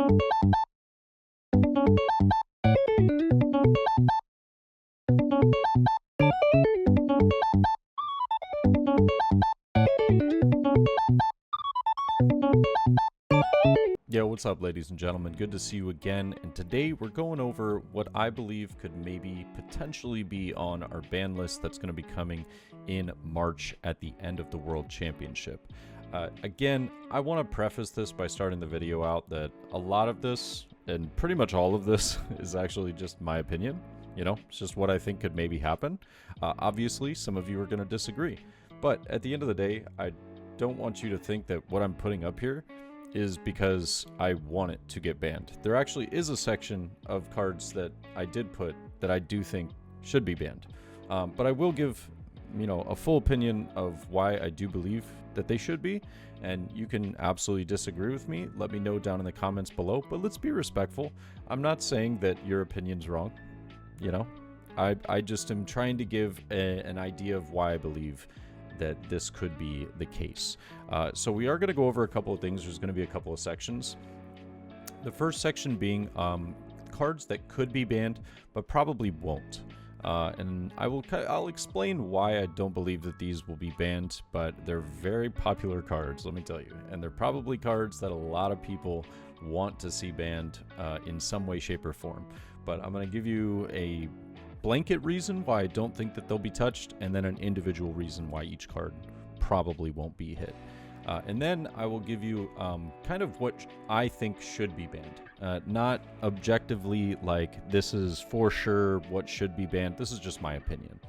Yo, what's up, ladies and gentlemen? Good to see you again, and today we're going over what I believe could maybe potentially be on our ban list that's going to be coming in March at the end of the World Championship. Again, I want to preface this by starting the video out that a lot of this, and pretty much all of this, is actually just my opinion. You know, it's just what I think could maybe happen. Obviously, some of you are going to disagree, but at the end of the day, I don't want you to think that what I'm putting up here is because I want it to get banned. There actually is a section of cards that I did put that I do think should be banned. But I will give, a full opinion of why I do believe that they should be. And you can absolutely disagree with me. Let me know down in the comments below. But let's be respectful. I'm not saying that your opinion's wrong. I just am trying to give an idea of why I believe that this could be the case. So we are going to go over a couple of things. There's going to be a couple of sections. The first section being cards that could be banned, but probably won't. And I'll explain why I don't believe that these will be banned, but they're very popular cards, let me tell you. And they're probably cards that a lot of people want to see banned in some way, shape, or form. But I'm going to give you a blanket reason why I don't think that they'll be touched, and then an individual reason why each card probably won't be hit. And then I will give you kind of what I think should be banned. Not objectively like this is for sure what should be banned. This is just my opinion.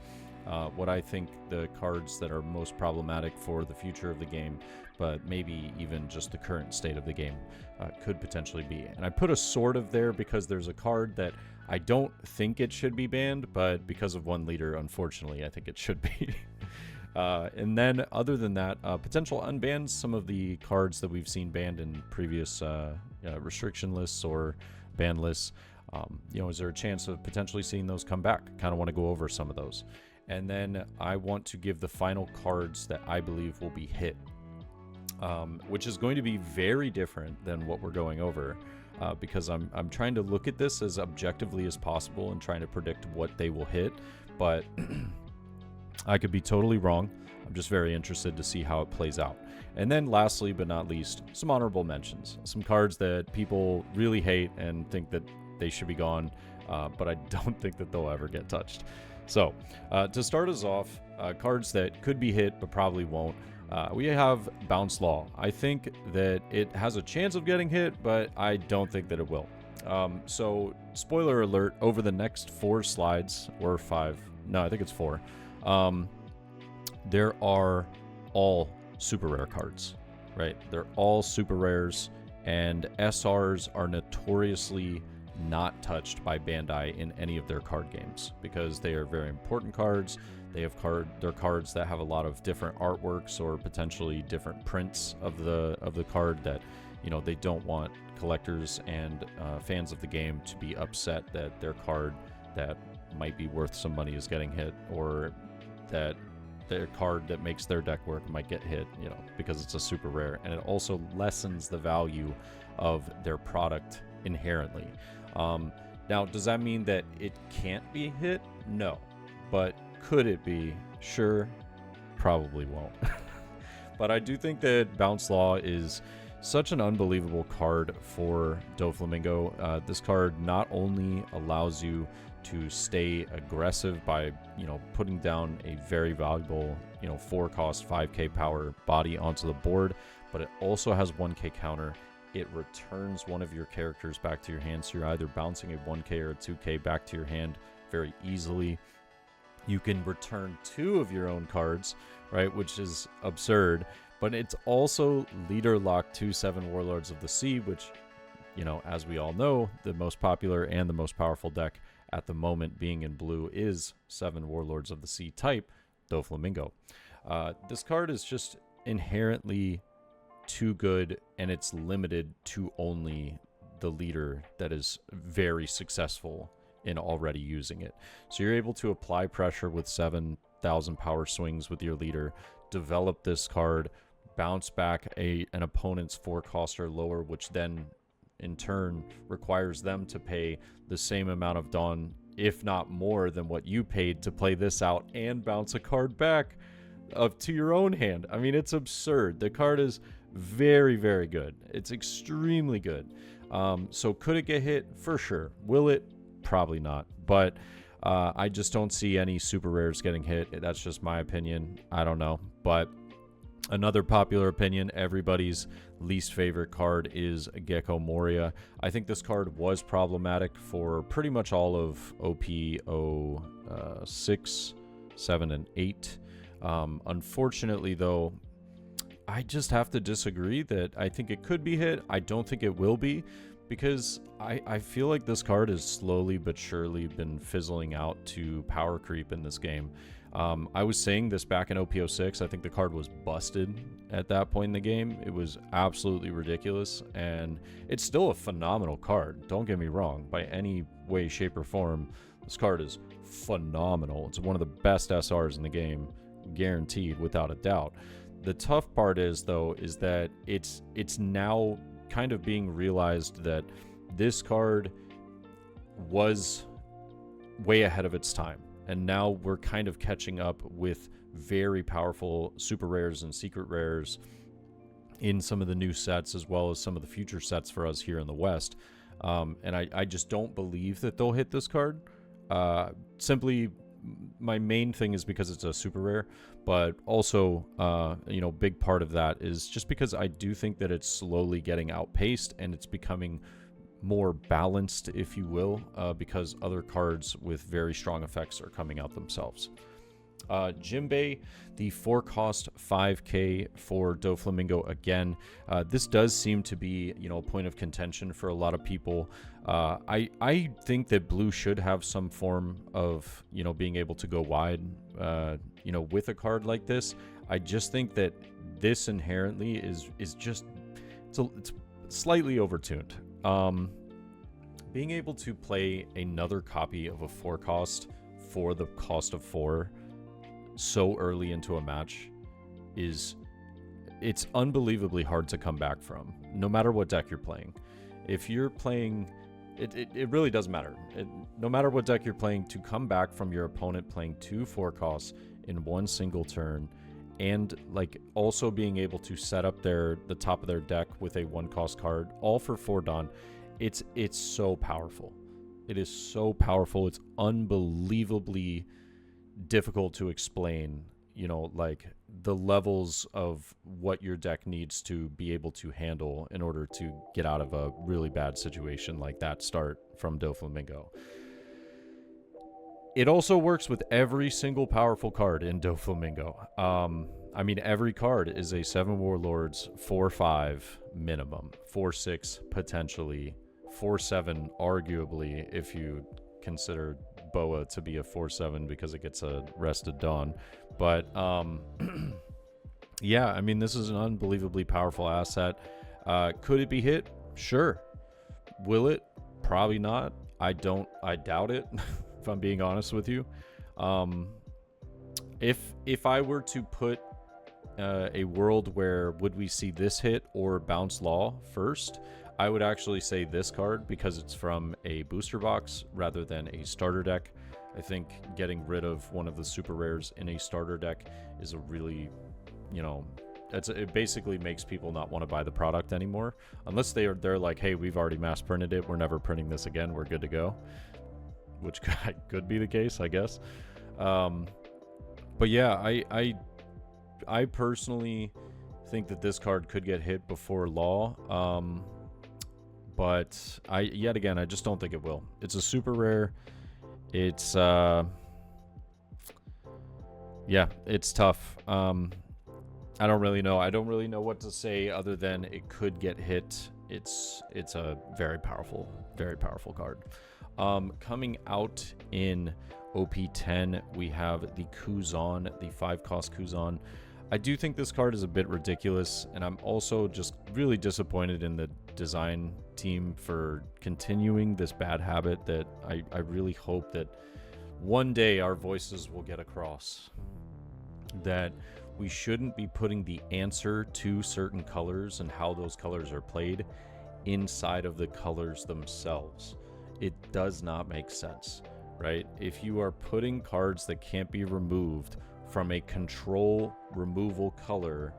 What I think the cards that are most problematic for the future of the game, but maybe even just the current state of the game, could potentially be. And I put a sort of there because there's a card that I don't think it should be banned, but because of one leader, unfortunately, I think it should be. And then other than that, potential unbans, some of the cards that we've seen banned in previous restriction lists or ban lists. Is there a chance of potentially seeing those come back? Kind of want to go over some of those. And then I want to give the final cards that I believe will be hit, which is going to be very different than what we're going over. Because I'm trying to look at this as objectively as possible and trying to predict what they will hit, but I could be totally wrong. I'm just very interested to see how it plays out. And then lastly, but not least, some honorable mentions. Some cards that people really hate and think that they should be gone, but I don't think that they'll ever get touched. So to start us off, cards that could be hit but probably won't. We have Bounce Law. I think that it has a chance of getting hit, but I don't think that it will. So, spoiler alert, over the next 4 slides, or 5, no, I think it's 4, there are all super rare cards, right? They're all super rares, and SRs are notoriously not touched by Bandai in any of their card games because they are very important cards. They have they're cards that have a lot of different artworks or potentially different prints of the card that they don't want collectors and fans of the game to be upset that their card that might be worth some money is getting hit, or that their card that makes their deck work might get hit, because it's a super rare, and it also lessens the value of their product inherently. Now, does that mean that it can't be hit? No, but could it be? Sure, probably won't. But I do think that Bounce Law is such an unbelievable card for Doflamingo. This card not only allows you to stay aggressive by, putting down a very valuable, 4-cost 5k power body onto the board, but it also has 1k counter. It returns one of your characters back to your hand, so you're either bouncing a 1k or a 2k back to your hand very easily. You can return 2 of your own cards, right, which is absurd, but it's also leader lock 2/7 Warlords of the Sea, which, as we all know, the most popular and the most powerful deck at the moment being in blue is 7 Warlords of the Sea type Doflamingo. This card is just inherently too good, and it's limited to only the leader that is very successful in already using it. So you're able to apply pressure with 7,000 power swings with your leader, develop this card, bounce back an opponent's 4-cost or lower, which then in turn requires them to pay the same amount of Dawn, if not more than what you paid to play this out and bounce a card back up to your own hand. I mean, it's absurd. The card is very, very good. It's extremely good. So could it get hit? For sure. Will it? Probably not. But I just don't see any super rares getting hit. That's just my opinion. I don't know. But another popular opinion, everybody's least favorite card is Gecko Moria. I think this card was problematic for pretty much all of OP 06, 7, and 8. Unfortunately, though, I just have to disagree that I think it could be hit. I don't think it will be, because I feel like this card has slowly but surely been fizzling out to power creep in this game. I was saying this back in OP06. I think the card was busted at that point in the game. It was absolutely ridiculous, and it's still a phenomenal card. Don't get me wrong. By any way, shape, or form, this card is phenomenal. It's one of the best SRs in the game, guaranteed, without a doubt. The tough part is, though, is that it's now kind of being realized that this card was way ahead of its time. And now we're kind of catching up with very powerful super rares and secret rares in some of the new sets, as well as some of the future sets for us here in the West. And I just don't believe that they'll hit this card. Simply, my main thing is because it's a super rare, but also, big part of that is just because I do think that it's slowly getting outpaced and it's becoming more balanced, if you will, because other cards with very strong effects are coming out themselves. Jimbei, the 4-cost 5k for Doflamingo again. This does seem to be, a point of contention for a lot of people. I think that blue should have some form of, being able to go wide, with a card like this. I just think that this inherently is just, it's slightly overtuned. Being able to play another copy of a 4-cost for the cost of 4 so early into a match it's unbelievably hard to come back from, no matter what deck you're playing. If you're playing, it really doesn't matter. No matter what deck you're playing, to come back from your opponent playing 2 4-costs in one single turn, and also being able to set up the top of their deck with a 1-cost card, all for 4 Dawn. It's so powerful. It is so powerful. It's unbelievably difficult to explain, the levels of what your deck needs to be able to handle in order to get out of a really bad situation like that start from Doflamingo. It also works with every single powerful card in Doflamingo. Every card is a 7 Warlords 4/5 minimum, 4/6 potentially, 4/7 arguably if you consider Boa to be a 4/7 because it gets a Rested Dawn. But yeah, this is an unbelievably powerful asset. Could it be hit? Sure. Will it? Probably not. I doubt it. If I'm being honest with you. If I were to put a world where would we see this hit or bounce Law first, I would actually say this card, because it's from a booster box rather than a starter deck. I think getting rid of one of the super rares in a starter deck is a really, it basically makes people not want to buy the product anymore, unless they're like, hey, we've already mass printed it, we're never printing this again, we're good to go, which could be the case, I guess. But yeah, I personally think that this card could get hit before Law. But I just don't think it will. It's a super rare. It's it's tough. I don't really know. I don't really know what to say other than it could get hit. It's a very powerful card. Coming out in OP10, we have the Kuzan, the 5-cost Kuzan. I do think this card is a bit ridiculous, and I'm also just really disappointed in the design team for continuing this bad habit that I really hope that one day our voices will get across. That we shouldn't be putting the answer to certain colors and how those colors are played inside of the colors themselves. It does not make sense, right? If you are putting cards that can't be removed from a control removal color,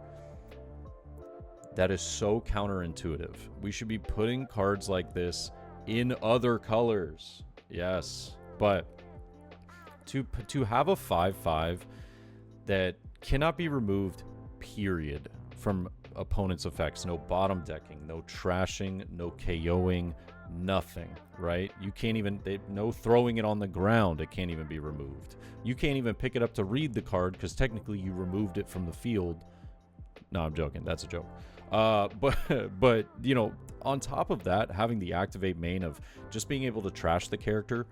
that is so counterintuitive. We should be putting cards like this in other colors. Yes, but to have a 5/5 that cannot be removed, period, from opponent's effects. No bottom decking, no trashing, no KOing, nothing, right? You can't even, no throwing it on the ground. It can't even be removed. You can't even pick it up to read the card because technically you removed it from the field. No, I'm joking. That's a joke. But you know, on top of that, having the activate main of just being able to trash the character,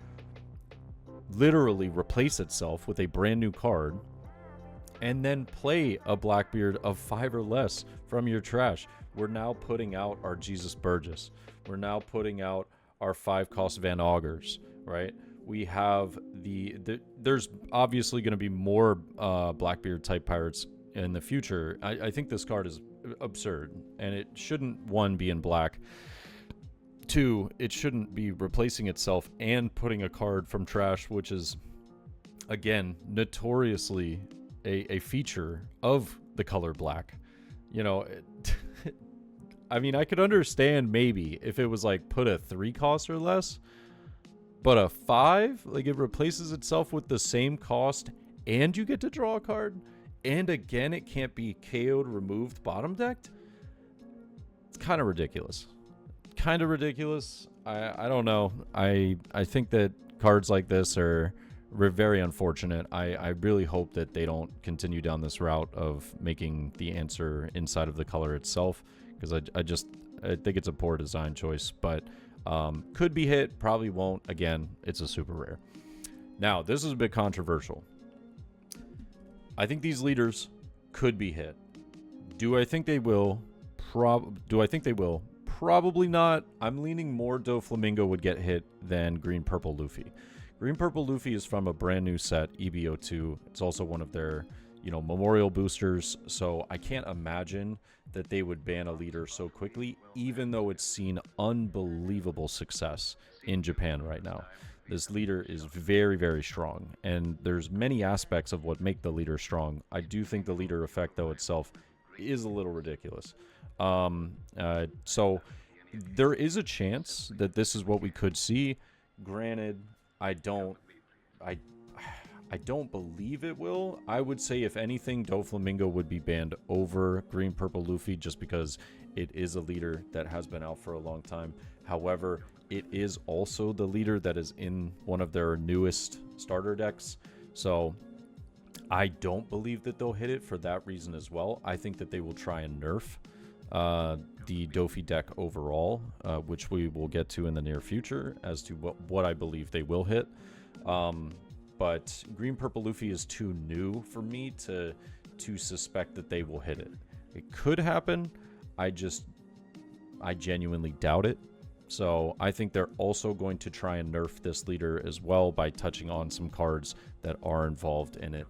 literally replace itself with a brand new card, and then play a Blackbeard of 5 or less from your trash. We're now putting out our Jesus Burgess. We're now putting out our 5-cost Van Augers, right? We have there's obviously going to be more Blackbeard type pirates in the future. I think this card is absurd, and it shouldn't, one, be in black. Two, it shouldn't be replacing itself and putting a card from trash, which is, again, notoriously a feature of the color black. You know, I mean, I could understand maybe if it was like put a 3-cost or less, but a 5, like it replaces itself with the same cost and you get to draw a card, and again it can't be KO'd, removed, bottom decked. It's kind of ridiculous. I don't know. I think that cards like this are very unfortunate. I really hope that they don't continue down this route of making the answer inside of the color itself, because I think it's a poor design choice, but could be hit, probably won't. Again, it's a super rare. Now, this is a bit controversial. I think these leaders could be hit. Do I think they will? Probably not. I'm leaning more Doflamingo would get hit than Green Purple Luffy. Green Purple Luffy is from a brand new set, EBO2. It's also one of their, memorial boosters. So I can't imagine that they would ban a leader so quickly, even though it's seen unbelievable success in Japan right now. This leader is very, very strong, and there's many aspects of what make the leader strong. I do think the leader effect, though, itself is a little ridiculous. So there is a chance that this is what we could see. Granted, I don't believe it will. I would say, if anything, Doflamingo would be banned over Green Purple Luffy, just because it is a leader that has been out for a long time. However, it is also the leader that is in one of their newest starter decks. So I don't believe that they'll hit it for that reason as well. I think that they will try and nerf the Dofi deck overall, which we will get to in the near future as to what I believe they will hit. But Green Purple Luffy is too new for me to suspect that they will hit it. It could happen. I genuinely doubt it. So I think they're also going to try and nerf this leader as well by touching on some cards that are involved in it.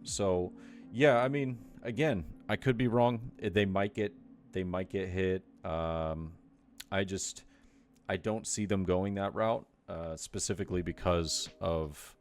So yeah, I mean, again, I could be wrong. They might get hit. I don't see them going that route, specifically because of,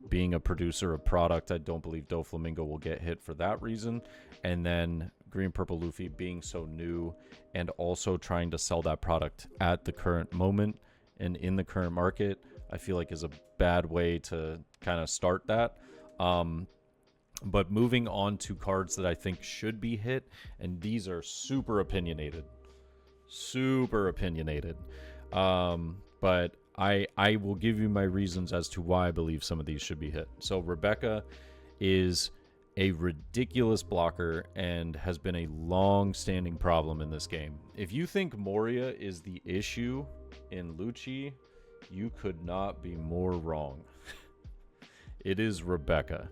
being a producer of product. I don't believe Doflamingo will get hit for that reason. And then Green Purple Luffy being so new and also trying to sell that product at the current moment and in the current market, I feel like is a bad way to kind of start that. But moving on to cards that I think should be hit, and these are super opinionated. But I will give you my reasons as to why I believe some of these should be hit. So Rebecca is a ridiculous blocker and has been a long-standing problem in this game. If you think Moria is the issue in Lucci, you could not be more wrong. It is Rebecca.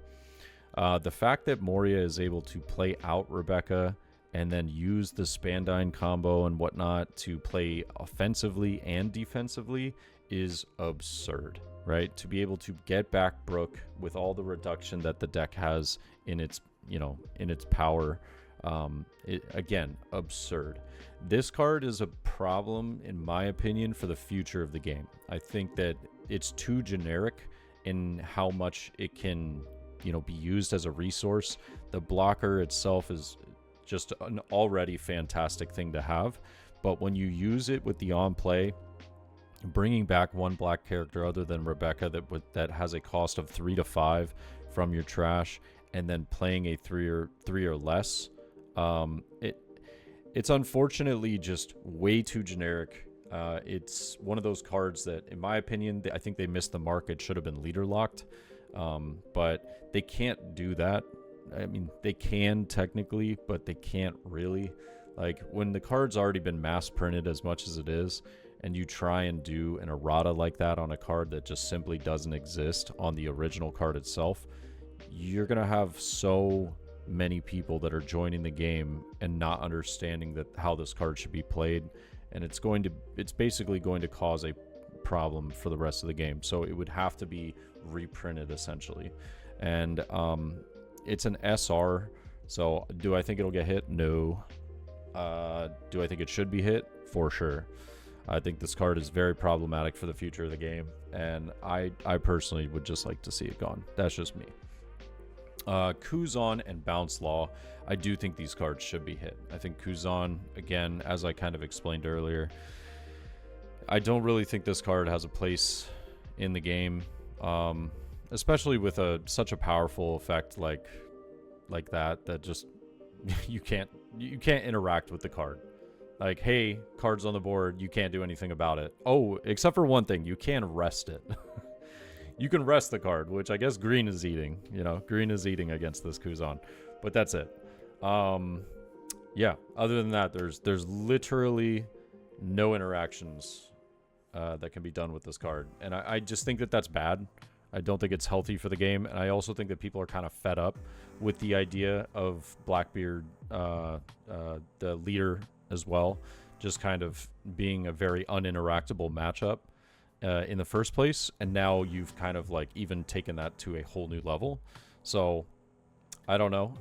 The fact that Moria is able to play out Rebecca and then use the Spandine combo and whatnot to play offensively and defensively is absurd, right? To be able to get back Brook with all the reduction that the deck has in its, in its power, Again, absurd. This card is a problem, in my opinion, for the future of the game. I think that it's too generic in how much it can, be used as a resource. The blocker itself is just an already fantastic thing to have, but when you use it with the on play, bringing back one black character other than Rebecca that has a cost of 3 to 5 from your trash, and then playing a three or less, it's unfortunately just way too generic. It's one of those cards that, in my opinion, I think they missed the mark. It should have been leader locked, but they can't do that. I mean, they can technically, but they can't really. Like, when the card's already been mass printed as much as it is, and you try and do an errata like that on a card that just simply doesn't exist on the original card itself, you're going to have so many people that are joining the game and not understanding that how this card should be played, and it's basically going to cause a problem for the rest of the game. So it would have to be reprinted essentially. And it's an SR, so do I think it'll get hit? No. Do I think it should be hit? For sure. I think this card is very problematic for the future of the game, and I personally would just like to see it gone. That's just me. Kuzan and Bounce Law, I do think these cards should be hit. I think Kuzan, again, as I kind of explained earlier, I don't really think this card has a place in the game, especially with such a powerful effect like that just you can't interact with the card. Like, hey, cards on the board, you can't do anything about it. Oh, except for one thing, you can rest it. You can rest the card, which I guess green is eating. Green is eating against this Kuzan. But that's it. Yeah, other than that, there's literally no interactions that can be done with this card. And I just think that that's bad. I don't think it's healthy for the game. And I also think that people are kind of fed up with the idea of Blackbeard, the leader as well, just kind of being a very uninteractable matchup in the first place, and now you've kind of like even taken that to a whole new level. So I don't know.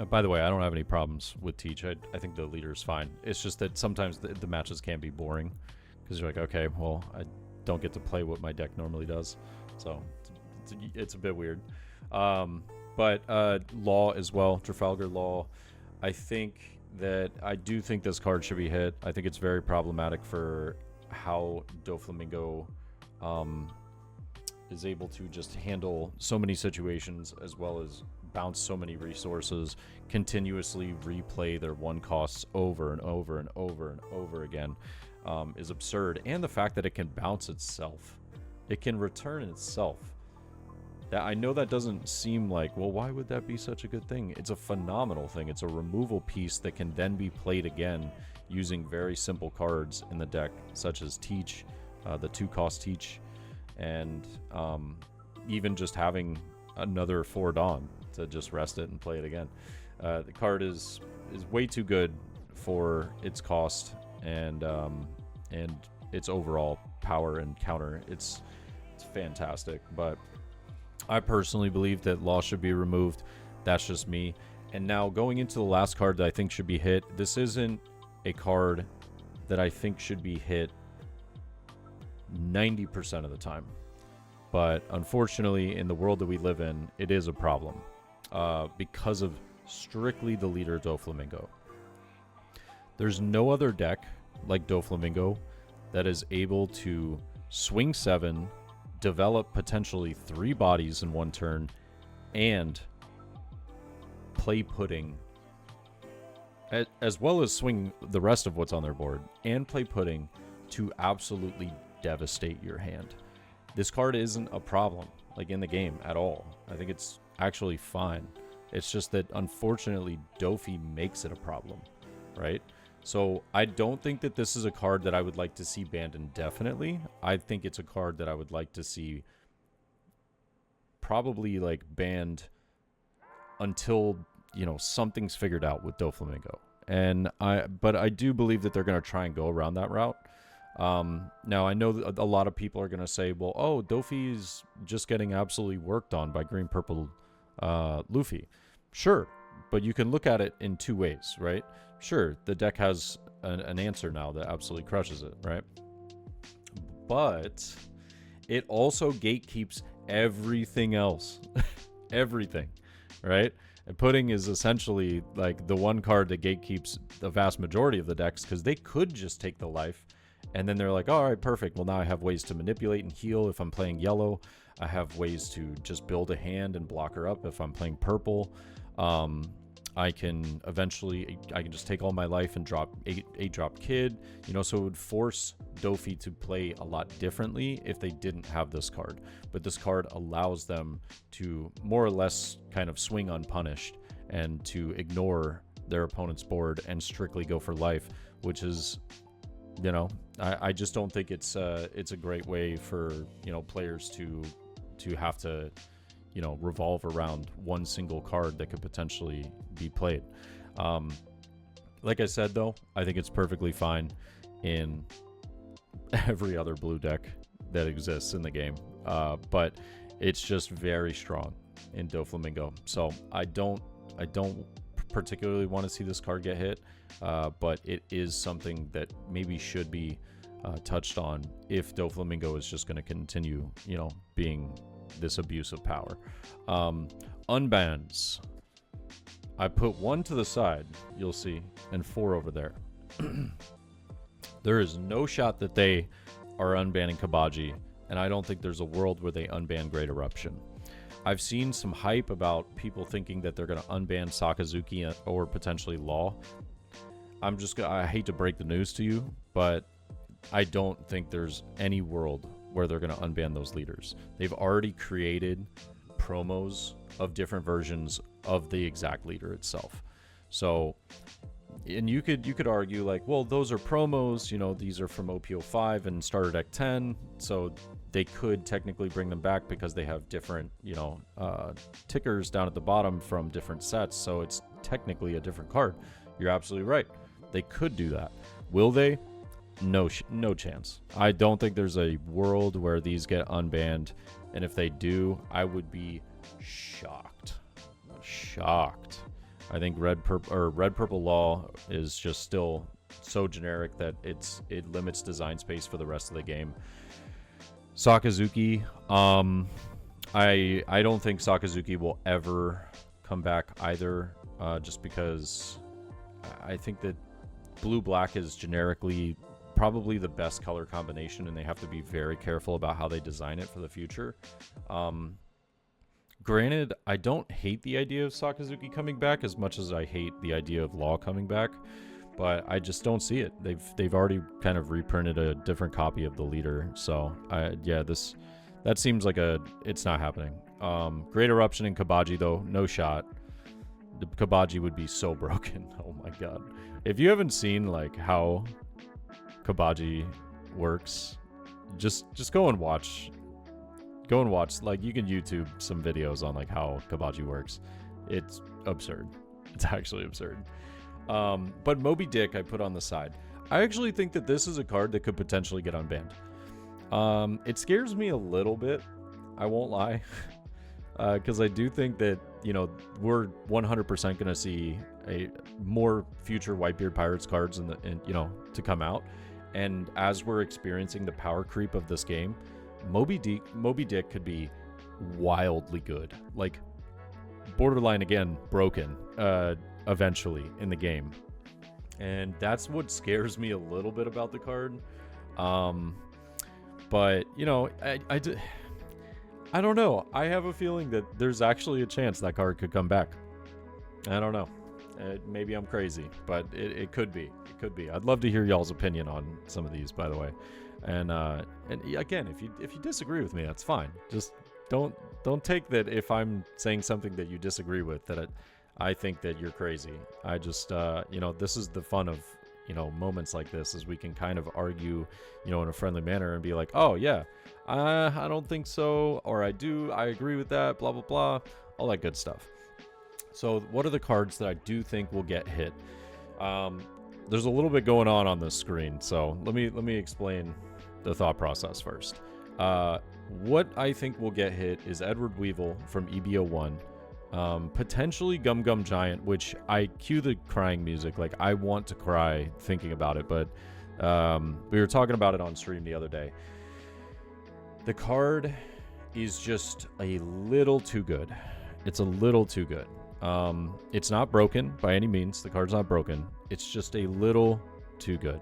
By the way, I don't have any problems with Teach. I think the leader is fine. It's just that sometimes the matches can be boring because you're like, okay, well, I don't get to play what my deck normally does, so it's a bit weird. But Law as well, Trafalgar Law, I do think this card should be hit. I think it's very problematic for how Doflamingo is able to just handle so many situations, as well as bounce so many resources, continuously replay their one costs over and over and over and over again, is absurd. And the fact that it can bounce itself, it can return itself. I know that doesn't seem like, well, why would that be such a good thing? It's a phenomenal thing. It's a removal piece that can then be played again using very simple cards in the deck, such as Teach, the 2-cost Teach, and even just having another 4 Dawn to just rest it and play it again. The card is way too good for its cost and its overall power and counter. It's fantastic, but I personally believe that Law should be removed. That's just me. And now going into the last card that I think should be hit, this isn't a card that I think should be hit 90% of the time. But unfortunately, in the world that we live in, it is a problem because of strictly the leader Doflamingo. There's no other deck like Doflamingo that is able to swing 7, develop potentially 3 bodies in one turn, and play Pudding, as well as swing the rest of what's on their board, and play Pudding to absolutely devastate your hand. This card isn't a problem, like, in the game at all. I think it's actually fine. It's just that, unfortunately, Dofi makes it a problem, right? So I don't think that this is a card that I would like to see banned indefinitely. I think it's a card that I would like to see probably like banned until, something's figured out with Doflamingo. But I do believe that they're going to try and go around that route. Now I know that a lot of people are going to say, well, oh, Dofi's just getting absolutely worked on by green purple Luffy. Sure, but you can look at it in two ways, right? Sure, the deck has an answer now that absolutely crushes it, right? But it also gatekeeps everything else. Everything, right? And pudding is essentially like the one card that gatekeeps the vast majority of the decks, because they could just take the life and then they're like, all right, perfect. Well, now I have ways to manipulate and heal if I'm playing yellow. I have ways to just build a hand and block her up if I'm playing purple. I can just take all my life and drop 8-drop Kid, you know, so it would force Dofi to play a lot differently if they didn't have this card. But this card allows them to more or less kind of swing unpunished and to ignore their opponent's board and strictly go for life, which is, you know, I just don't think it's a great way for, you know, players to have to, you know, revolve around one single card that could potentially be played. Like I said, though, I think it's perfectly fine in every other blue deck that exists in the game. But it's just very strong in Doflamingo. So I don't particularly want to see this card get hit, but it is something that maybe should be touched on if Doflamingo is just going to continue, you know, being this abuse of power. Unbans. I put 1 to the side, you'll see, and 4 over there. There is no shot that they are unbanning Kabaji, and I don't think there's a world where they unban Great Eruption. I've seen some hype about people thinking that they're going to unban Sakazuki or potentially Law. I hate to break the news to you, but I don't think there's any world where they're going to unban those leaders. They've already created promos of different versions of the exact leader itself. So, and you could argue like, well, those are promos, you know, these are from OP05 and Starter Deck 10, so they could technically bring them back because they have different, you know, tickers down at the bottom from different sets, so it's technically a different card. You're absolutely right. They could do that. Will they? No chance. I don't think there's a world where these get unbanned, and if they do, I would be shocked. I think red purple Law is just still so generic that it limits design space for the rest of the game. Sakazuki, I don't think Sakazuki will ever come back either, just because I think that blue-black is generically probably the best color combination, and they have to be very careful about how they design it for the future. Granted, I don't hate the idea of Sakazuki coming back as much as I hate the idea of Law coming back, but I just don't see it. They've already kind of reprinted a different copy of the leader, so that seems like it's not happening. Great Eruption and Kabaji, though, no shot. The Kabaji would be so broken. Oh my god. If you haven't seen like how Kabaji works, just go and watch. Like, you can YouTube some videos on like how Kabaji works. It's absurd. It's actually absurd. But Moby Dick I put on the side. I actually think that this is a card that could potentially get unbanned. It scares me a little bit, I won't lie, because I do think that, you know, we're 100% going to see more future Whitebeard Pirates cards you know, to come out. And as we're experiencing the power creep of this game, Moby Dick could be wildly good, like borderline again broken eventually in the game, and that's what scares me a little bit about the card. But you know, I don't know. I have a feeling that there's actually a chance that card could come back. I don't know. Maybe I'm crazy, but it could be. It could be. I'd love to hear y'all's opinion on some of these, by the way. And again, if you disagree with me, that's fine. Just don't take that if I'm saying something that you disagree with that I think that you're crazy. I just you know, this is the fun of, you know, moments like this, is we can kind of argue, you know, in a friendly manner and be like, oh yeah, I don't think so, or I do, I agree with that, blah blah blah, all that good stuff. So what are the cards that I do think will get hit? There's a little bit going on this screen, so let me explain the thought process first. What I think will get hit is Edward Weevil from EB01, Potentially Gum Gum Giant, which I cue the crying music. Like, I want to cry thinking about it, but we were talking about it on stream the other day. The card is just a little too good. It's a little too good. It's not broken by any means. The card's not broken. It's just a little too good.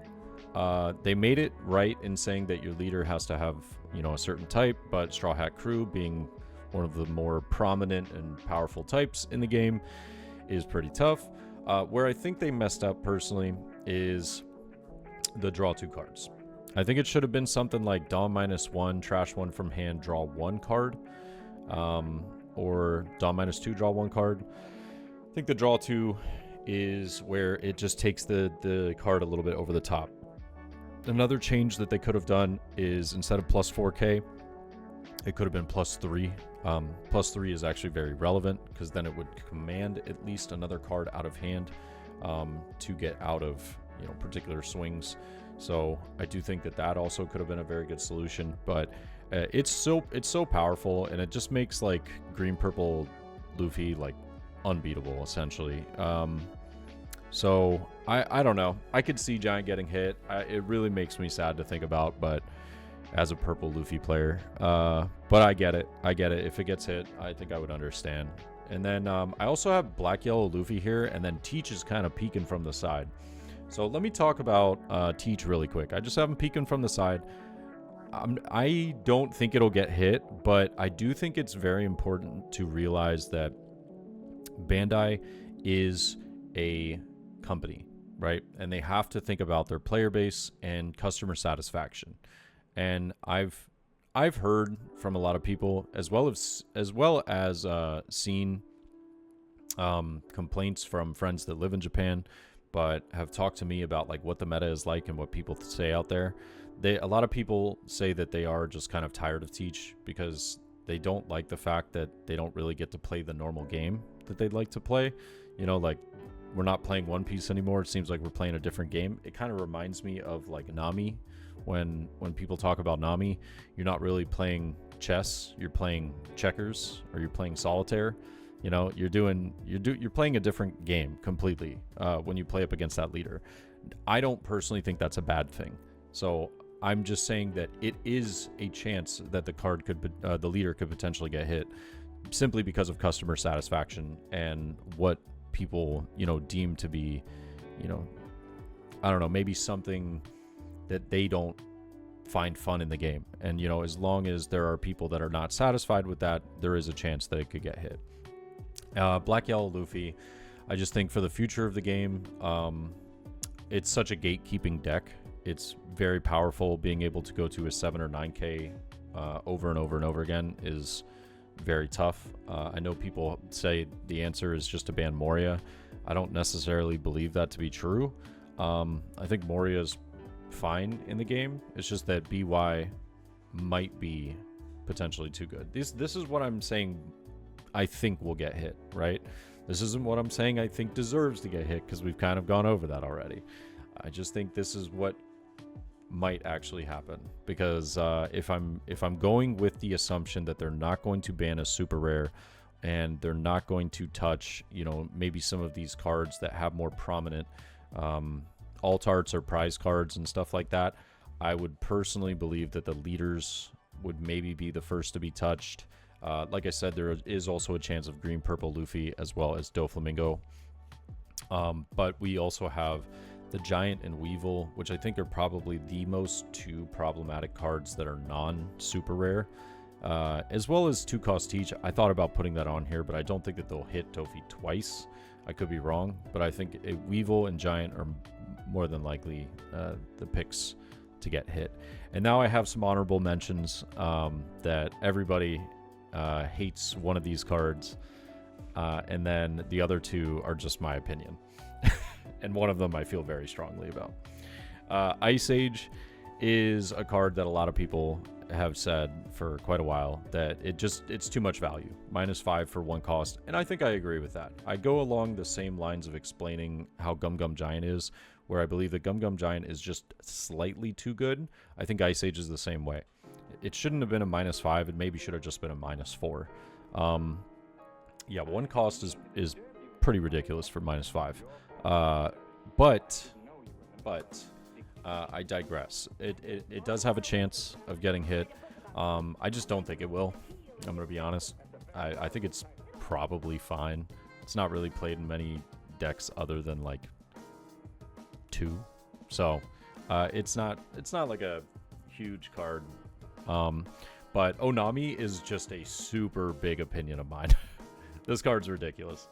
They made it right in saying that your leader has to have, you know, a certain type, but Straw Hat Crew, being one of the more prominent and powerful types in the game, is pretty tough. Where I think they messed up personally is the draw 2 cards. I think it should have been something like Dawn -1, trash 1 from hand, draw 1 card. Or Dawn -2, draw 1 card. I think the draw 2 is where it just takes the card a little bit over the top. Another change that they could have done is, instead of +4K, it could have been +3. +3 is actually very relevant, because then it would command at least another card out of hand to get out of, you know, particular swings. So I do think that that also could have been a very good solution, but it's so powerful, and it just makes like green purple Luffy like unbeatable essentially. So I don't know. I could see Giant getting hit. It really makes me sad to think about, but as a purple Luffy player, but I get it. If it gets hit, I think I would understand. And then I also have black yellow Luffy here, and then Teach is kind of peeking from the side. So let me talk about Teach really quick. I just have him peeking from the side. I don't think it'll get hit, but I do think it's very important to realize that Bandai is a company, right? And they have to think about their player base and customer satisfaction. And I've heard from a lot of people, as well as seen complaints from friends that live in Japan, but have talked to me about like what the meta is like and what people say out there. A lot of people say that they are just kind of tired of Teach, because they don't like the fact that they don't really get to play the normal game that they'd like to play. You know, like, we're not playing One Piece anymore. It seems like we're playing a different game. It kind of reminds me of like Nami. When people talk about Nami, you're not really playing chess. You're playing checkers, or you're playing solitaire. You know, you're playing a different game completely when you play up against that leader. I don't personally think that's a bad thing. So I'm just saying that it is a chance that the leader could potentially get hit, simply because of customer satisfaction and what people, you know, deem to be, you know, I don't know, maybe something that they don't find fun in the game. And, you know, as long as there are people that are not satisfied with that, there is a chance that it could get hit. Black Yellow Luffy, I just think for the future of the game, it's such a gatekeeping deck. It's very powerful. Being able to go to a 7 or 9K over and over and over again is very tough. I know people say the answer is just to ban Moria. I don't necessarily believe that to be true. I think Moria is fine in the game. It's just that BY might be potentially too good. This is what I'm saying I think will get hit, right? This isn't what I'm saying I think deserves to get hit, because we've kind of gone over that already. I just think this is what might actually happen, because if I'm going with the assumption that they're not going to ban a super rare, and they're not going to touch, you know, maybe some of these cards that have more prominent alt arts or prize cards and stuff like that, I would personally believe that the leaders would maybe be the first to be touched. Like I said, there is also a chance of green purple Luffy as well as Doflamingo. But we also have the Giant and Weevil, which I think are probably the most two problematic cards that are non-super rare, as well as 2-cost Teach. I thought about putting that on here, but I don't think that they'll hit Tofi twice. I could be wrong, but I think Weevil and Giant are more than likely the picks to get hit. And now I have some honorable mentions that everybody hates one of these cards, and then the other two are just my opinion. And one of them I feel very strongly about. Ice Age is a card that a lot of people have said for quite a while that it's too much value. -5 for 1 cost. And I think I agree with that. I go along the same lines of explaining how Gum Gum Giant is, where I believe that Gum Gum Giant is just slightly too good. I think Ice Age is the same way. It shouldn't have been a -5. It maybe should have just been a -4. Yeah, one cost is pretty ridiculous for -5. But I digress. It does have a chance of getting hit. I just don't think it will. I'm going to be honest. I think it's probably fine. It's not really played in many decks other than like 2. So it's not like a huge card. But Onami is just a super big opinion of mine. This card's ridiculous.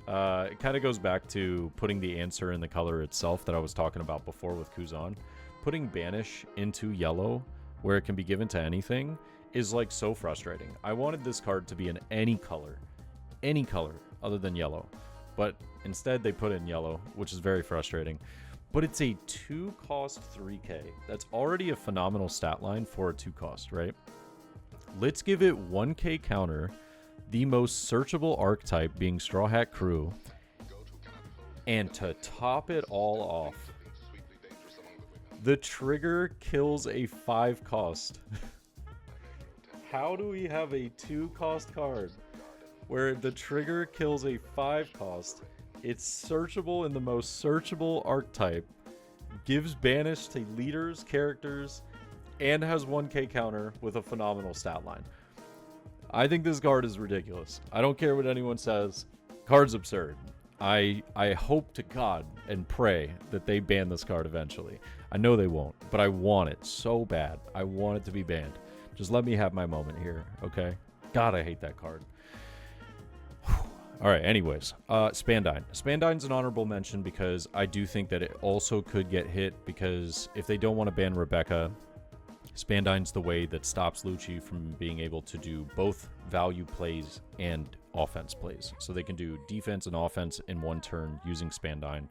It kind of goes back to putting the answer in the color itself that I was talking about before with Kuzan. Putting Banish into yellow, where it can be given to anything, is like so frustrating. I wanted this card to be in any color other than yellow. But instead they put it in yellow, which is very frustrating. But it's a 2-cost 3k. That's already a phenomenal stat line for a 2-cost, right? Let's give it 1k counter, the most searchable archetype being Straw Hat Crew, and to top it all off, the trigger kills a 5-cost. How do we have a 2-cost card where the trigger kills a 5-cost? It's searchable in the most searchable archetype, gives banish to leaders, characters, and has 1k counter with a phenomenal stat line. I think this card is ridiculous. I don't care what anyone says. Card's absurd. I hope to God and pray that they ban this card eventually. I know they won't, but I want it so bad. I want it to be banned. Just let me have my moment here, okay? God, I hate that card. All right, anyways, Spandine. Spandine's an honorable mention because I do think that it also could get hit, because if they don't want to ban Rebecca, Spandine's the way that stops Lucci from being able to do both value plays and offense plays. So they can do defense and offense in one turn using Spandine,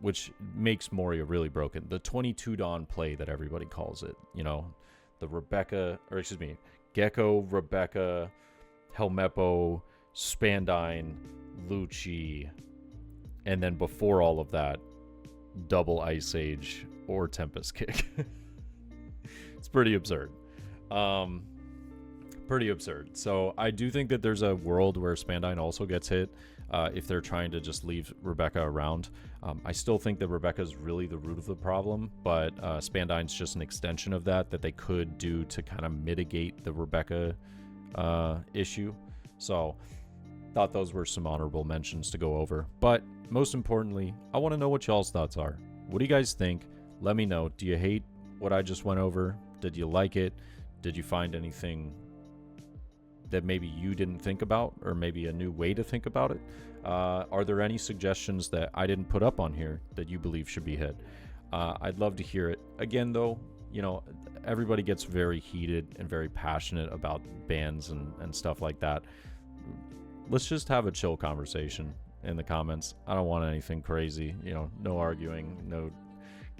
which makes Moria really broken. The 22 Dawn play that everybody calls it, you know, the Rebecca, or excuse me, Gecko, Rebecca, Helmeppo, Spandine, Lucci, and then before all of that, double Ice Age or Tempest Kick. It's pretty absurd. Pretty absurd. So I do think that there's a world where Spandine also gets hit if they're trying to just leave Rebecca around. I still think that Rebecca is really the root of the problem, but Spandine's just an extension of that they could do to kind of mitigate the Rebecca issue. So thought those were some honorable mentions to go over. But most importantly, I want to know what y'all's thoughts are. What do you guys think? Let me know. Do you hate what I just went over? Did you like it? Did you find anything that maybe you didn't think about, or maybe a new way to think about it? Are there any suggestions that I didn't put up on here that you believe should be hit? I'd love to hear it. Again, though, you know, everybody gets very heated and very passionate about bans and stuff like that. Let's just have a chill conversation in the comments. I don't want anything crazy, you know, no arguing, no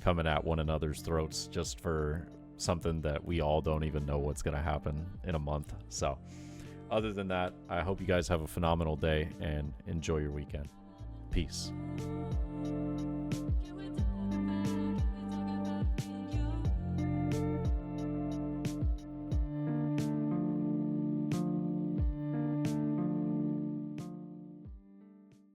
coming at one another's throats just for something that we all don't even know what's going to happen in a month. So other than that, I hope you guys have a phenomenal day and enjoy your weekend. Peace.